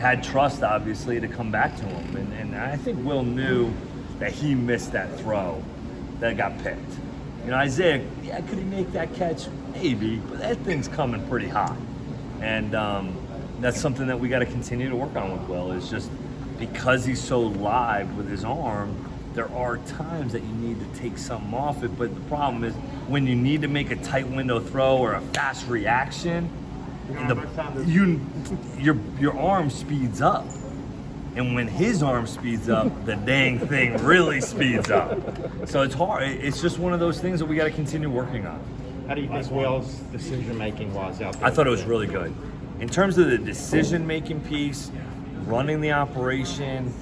had trust, obviously, to come back to him. And I think Will knew that he missed that throw that got picked. You know, Isaiah, yeah, could he make that catch? Maybe, but that thing's coming pretty hot. And that's something that we got to continue to work on with Will, is just because he's so live with his arm, there are times that you need to take something off it. But the problem is when you need to make a tight window throw or a fast reaction, your arm speeds up. And when his arm speeds up, the dang thing really speeds up. So it's hard. It's just one of those things that we got to continue working on. How do you think Will's decision-making was out there? I thought it was really good. In terms of the decision-making piece, running the operation,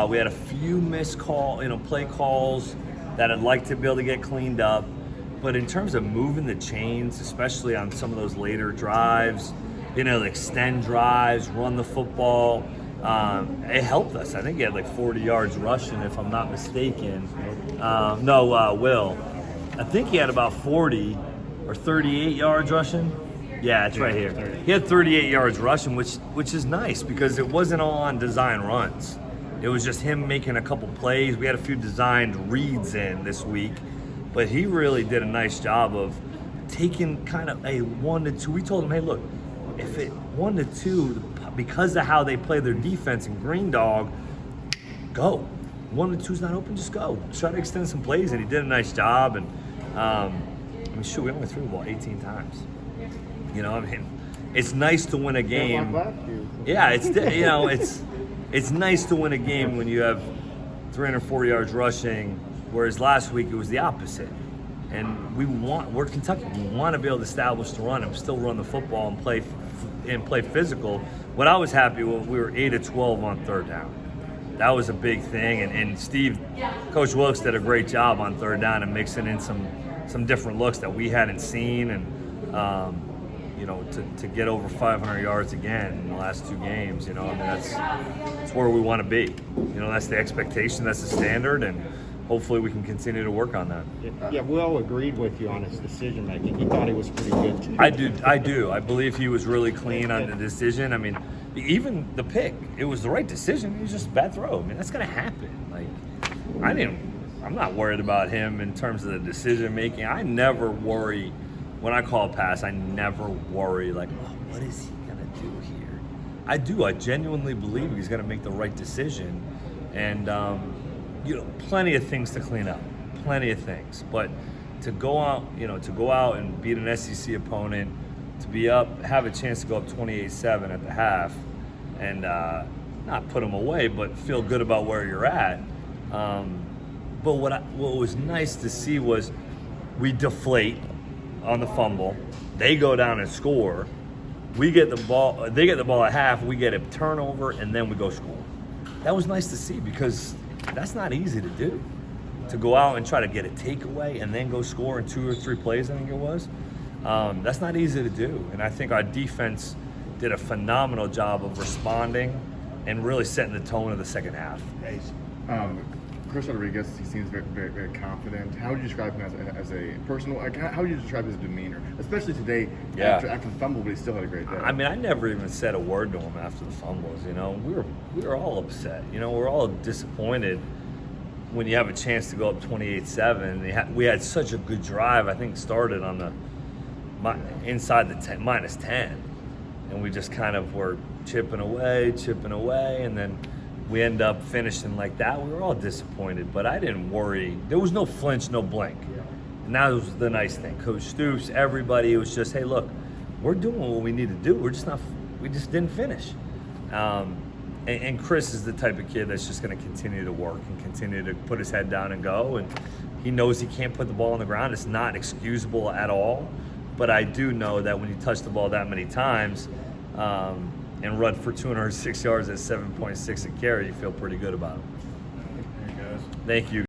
we had a few missed play calls that I'd like to be able to get cleaned up. But in terms of moving the chains, especially on some of those later drives, being able to extend drives, run the football, it helped us. I think he had like 40 yards rushing, if I'm not mistaken. Will. I think he had about 40 or 38 yards rushing. Yeah, it's right here. 30. He had 38 yards rushing, which is nice because it wasn't all on design runs. It was just him making a couple plays. We had a few designed reads in this week, but he really did a nice job of taking kind of a 1 to 2. We told him, hey, look, if it 1 to 2, because of how they play their defense in Green Dog, go. 1 to 2's not open, just go. Try to extend some plays, and he did a nice job. And we only threw the ball 18 times. You know, I mean, it's nice to win a game. Yeah, it's nice to win a game when you have 340 yards rushing, whereas last week it was the opposite. And we're Kentucky. We want to be able to establish the run and still run the football and play physical. What I was happy with, we were 8 of 12 on third down. That was a big thing. And Coach Wilkes did a great job on third down and mixing in some different looks that we hadn't seen. And to get over 500 yards again in the last 2 games, that's where we want to be. That's the expectation, that's the standard, and hopefully we can continue to work on that. Yeah, Will agreed with you on his decision making. He thought he was pretty good too. I do. I believe he was really clean on the decision. I mean, even the pick, it was the right decision. It was just a bad throw. I mean, that's gonna happen. I'm not worried about him in terms of the decision making. I never worry when I call a pass. I never worry what is he gonna do here? I do. I genuinely believe he's gonna make the right decision, and plenty of things to clean up, plenty of things. But to go out and beat an SEC opponent, to be up, have a chance to go up 28-7 at the half, and not put them away, but feel good about where you're at. But what was nice to see was we deflate on the fumble. They go down and score. We get the ball. They get the ball at half. We get a turnover, and then we go score. That was nice to see because that's not easy to do. To go out and try to get a takeaway and then go score in 2 or 3 plays, I think it was. That's not easy to do. And I think our defense did a phenomenal job of responding and really setting the tone of the second half. Chris Rodriguez, he seems very, very, very confident. How would you describe him as a personal? How would you describe his demeanor, especially today after the fumble? But he still had a great day. I mean, I never even said a word to him after the fumbles. We were all upset. We're all disappointed when you have a chance to go up 28-7. We had such a good drive. I think started on the inside the -10, and we just kind of were chipping away, and then we end up finishing like that. We were all disappointed, but I didn't worry. There was no flinch, no blink. And that was the nice thing. Coach Stoops, everybody, it was just, hey, look, we're doing what we need to do. We just didn't finish. And Chris is the type of kid that's just going to continue to work and continue to put his head down and go. And he knows he can't put the ball on the ground. It's not excusable at all. But I do know that when you touch the ball that many times, and run for 206 yards at 7.6 a carry, you feel pretty good about it. There you go. Thank you.